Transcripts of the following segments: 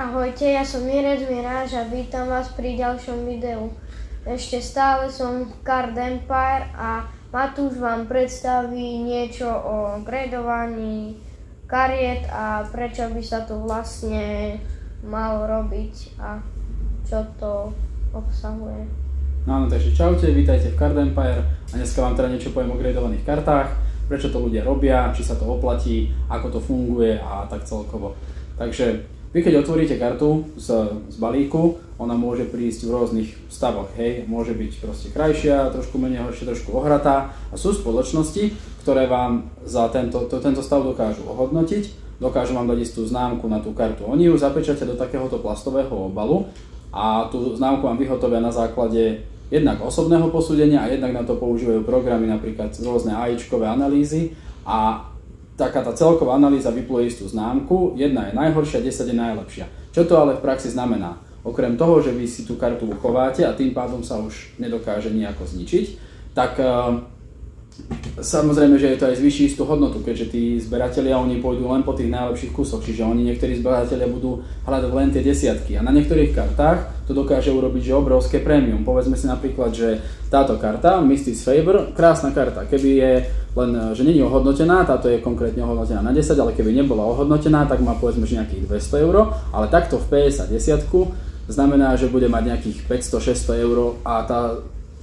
Ahojte, ja som Mirec Miráš a vítam vás pri ďalšom videu. Ešte stále som v Card Empire a Matúš vám predstaví niečo o gradovaní kariet a prečo by sa to vlastne malo robiť a čo to obsahuje. No, takže čaute, vítajte v Card Empire a dneska vám teda niečo poviem o gradovaných kartách, prečo to ľudia robia, či sa to oplatí, ako to funguje a tak celkovo. Takže vy keď otvoríte kartu z balíku, ona môže prísť v rôznych stavoch, hej, môže byť proste krajšia, trošku menej horšia, trošku ohratá a sú spoločnosti, ktoré vám za tento stav dokážu ohodnotiť, dokážu vám dať istú známku na tú kartu. Oni ju zapečatia do takéhoto plastového obalu a tú známku vám vyhotovia na základe jednak osobného posúdenia a jednak na to používajú programy, napríklad rôzne AIčkové analýzy a taká tá celková analýza vypluje istú známku, jedna je najhoršia, 10 je najlepšia. Čo to ale v praxi znamená? Okrem toho, že vy si tú kartu uchováte a tým pádom sa už nedokáže nejako zničiť, tak samozrejme, že je to aj zvýši istú hodnotu, keďže tí zberatelia oni pôjdu len po tých najlepších kusoch, čiže oni niektorí zberatelia budú hľadať len tie desiatky a na niektorých kartách to dokáže urobiť že obrovské prémium. Povedzme si napríklad, že táto karta, Misty's Favor, krásna karta, keby je len, že nie je ohodnotená, táto je konkrétne ohodnotená na 10, ale keby nebola ohodnotená, tak má povedzme že nejakých 200 €, ale takto v PS desiatku znamená, že bude mať nejakých 500-600 € a tá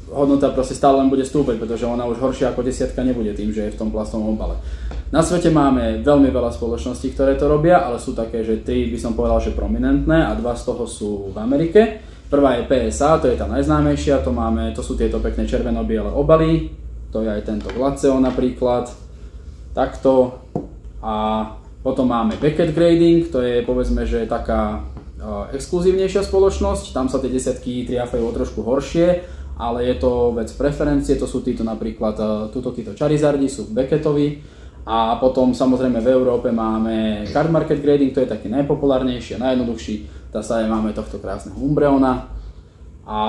hodnota proste stále len bude stúpať, pretože ona už horšia ako desiatka nebude tým, že je v tom plastovom obale. Na svete máme veľmi veľa spoločností, ktoré to robia, ale sú také, že 3 by som povedal, že prominentné a 2 z toho sú v Amerike. Prvá je PSA, to je tá najznámejšia, to sú tieto pekné červeno-biele obaly, to je aj tento Glaceon napríklad, takto. A potom máme Beckett Grading, to je povedzme, že taká exkluzívnejšia spoločnosť, tam sa tie desiatky triafajú o trošku horšie, ale je to vec preferencie, to sú títo napríklad, títo Charizardi sú v Beckettovi a potom samozrejme v Európe máme Card Market Grading, to je taký najpopulárnejší a najjednoduchší, máme tohto krásneho Umbreona a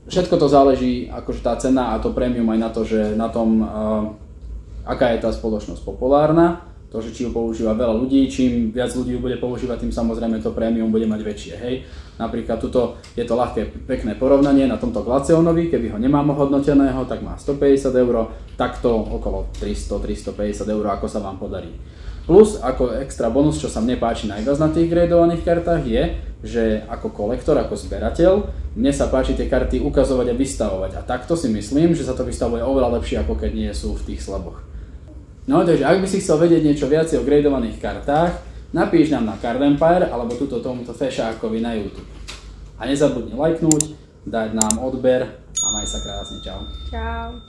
všetko to záleží, akože tá cena a to prémium aj na to, že na tom, aká je tá spoločnosť populárna. To, že či ju používa veľa ľudí, čím viac ľudí ju bude používať, tým samozrejme to prémium bude mať väčšie, hej. Napríklad tuto je to ľahké, pekné porovnanie na tomto Glaceonovi, keby ho nemám ohodnoteného, tak má 150 €, takto okolo 300-350 €, ako sa vám podarí. Plus, ako extra bonus, čo sa mne páči najviac na tých gradovaných kartách je, že ako kolektor, ako zberateľ, mne sa páči tie karty ukazovať a vystavovať. A takto si myslím, že sa to vystavuje oveľa lepšie, ako keď nie sú v tých slaboch. No, takže ak by si chcel vedieť niečo viacej o gradovaných kartách, napíš nám na Card Empire alebo tomuto fešákovi na YouTube. A nezabudni lajknúť, dať nám odber a maj sa krásne. Čau. Čau.